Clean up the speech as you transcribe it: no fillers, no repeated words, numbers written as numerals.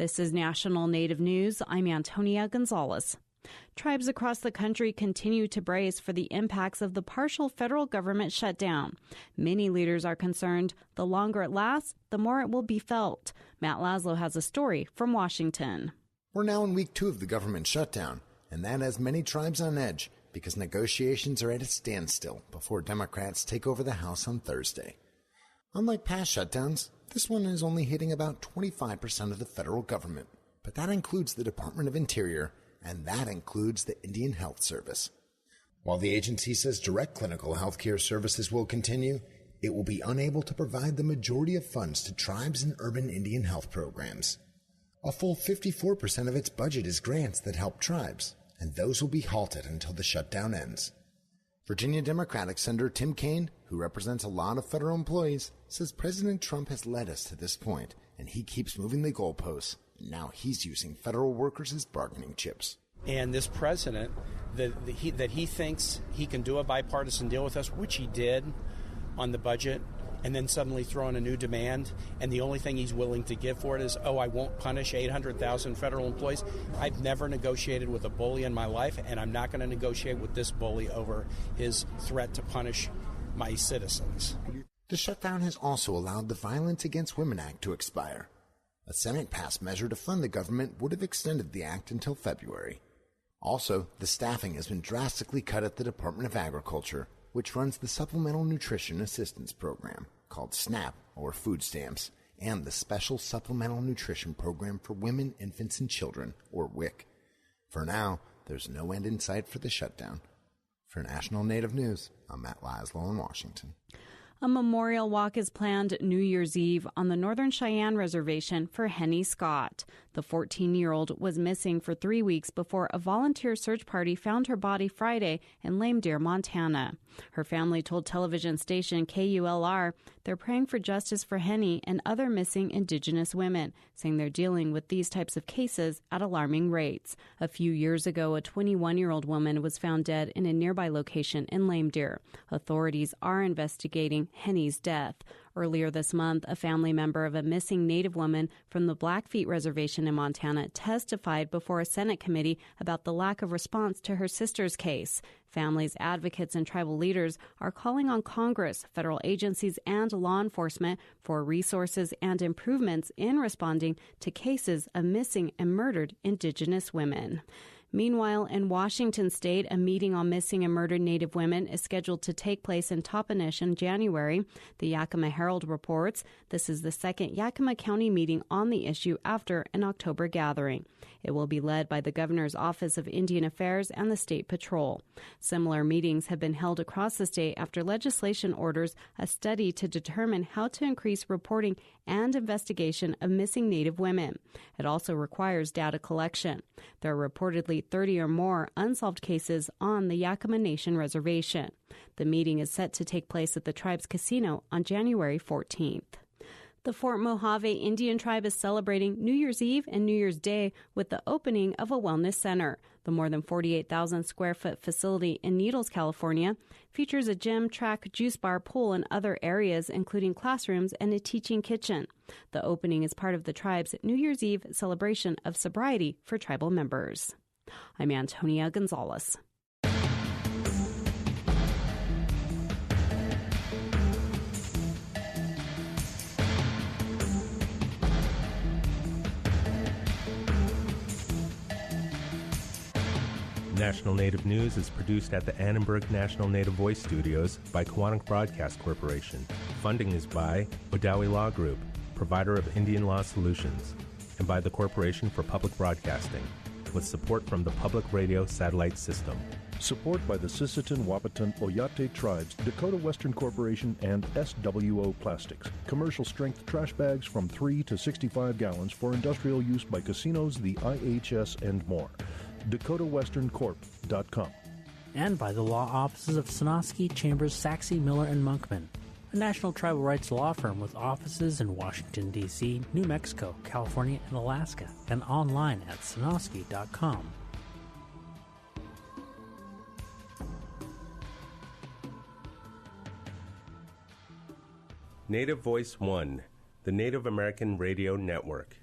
This is National Native News. I'm Antonia Gonzalez. Tribes across the country continue to brace for the impacts of the partial federal government shutdown. Many leaders are concerned the longer it lasts, the more it will be felt. Matt Laszlo has a story from Washington. We're now in week 2 of the government shutdown, and that has many tribes on edge because negotiations are at a standstill before Democrats take over the House on Thursday. Unlike past shutdowns, this one is only hitting about 25% of the federal government, but that includes the Department of Interior, and that includes the Indian Health Service. While the agency says direct clinical health care services will continue, it will be unable to provide the majority of funds to tribes and urban Indian health programs. A full 54% of its budget is grants that help tribes, and those will be halted until the shutdown ends. Virginia Democratic Senator Tim Kaine, who represents a lot of federal employees, says President Trump has led us to this point, and he keeps moving the goalposts. Now he's using federal workers as bargaining chips. And this president, that he thinks he can do a bipartisan deal with us, which he did on the budget, and then suddenly throw in a new demand, and the only thing he's willing to give for it is, I won't punish 800,000 federal employees. I've never negotiated with a bully in my life, and I'm not going to negotiate with this bully over his threat to punish my citizens. The shutdown has also allowed the Violence Against Women Act to expire. A Senate-passed measure to fund the government would have extended the act until February. Also, the staffing has been drastically cut at the Department of Agriculture, which runs the Supplemental Nutrition Assistance Program, called SNAP, or food stamps, and the Special Supplemental Nutrition Program for Women, Infants, and Children, or WIC. For now, there's no end in sight for the shutdown. For National Native News, I'm Matt Laszlo in Washington. A memorial walk is planned New Year's Eve on the Northern Cheyenne Reservation for Henny Scott. The 14-year-old was missing for 3 weeks before a volunteer search party found her body Friday in Lame Deer, Montana. Her family told television station KULR they're praying for justice for Henny and other missing Indigenous women, saying they're dealing with these types of cases at alarming rates. A few years ago, a 21-year-old woman was found dead in a nearby location in Lame Deer. Authorities are investigating Henny's death. Earlier this month, a family member of a missing Native woman from the Blackfeet Reservation in Montana testified before a Senate committee about the lack of response to her sister's case. Families, advocates, and tribal leaders are calling on Congress, federal agencies, and law enforcement for resources and improvements in responding to cases of missing and murdered Indigenous women. Meanwhile, in Washington state, a meeting on missing and murdered Native women is scheduled to take place in Toppenish in January. The Yakima Herald reports this is the second Yakima County meeting on the issue after an October gathering. It will be led by the Governor's Office of Indian Affairs and the State Patrol. Similar meetings have been held across the state after legislation orders a study to determine how to increase reporting and investigation of missing Native women. It also requires data collection. There are reportedly 30 or more unsolved cases on the Yakima Nation Reservation. The meeting is set to take place at the tribe's casino on January 14th. The Fort Mojave Indian Tribe is celebrating New Year's Eve and New Year's Day with the opening of a wellness center. The more than 48,000 square foot facility in Needles, California, features a gym, track, juice bar, pool, and other areas, including classrooms and a teaching kitchen. The opening is part of the tribe's New Year's Eve celebration of sobriety for tribal members. I'm Antonia Gonzalez. National Native News is produced at the Annenberg National Native Voice Studios by Kawanak Broadcast Corporation. Funding is by Odawi Law Group, provider of Indian law solutions, and by the Corporation for Public Broadcasting, with support from the Public Radio Satellite System. Support by the Sisseton, Wahpeton, Oyate Tribes, Dakota Western Corporation, and SWO Plastics. Commercial strength trash bags from 3 to 65 gallons for industrial use by casinos, the IHS, and more. DakotaWesternCorp.com. And by the law offices of Sonosky, Chambers, Saxe, Miller, and Monkman, a national tribal rights law firm with offices in Washington, D.C., New Mexico, California, and Alaska, and online at Sonosky.com. Native Voice One, the Native American Radio Network.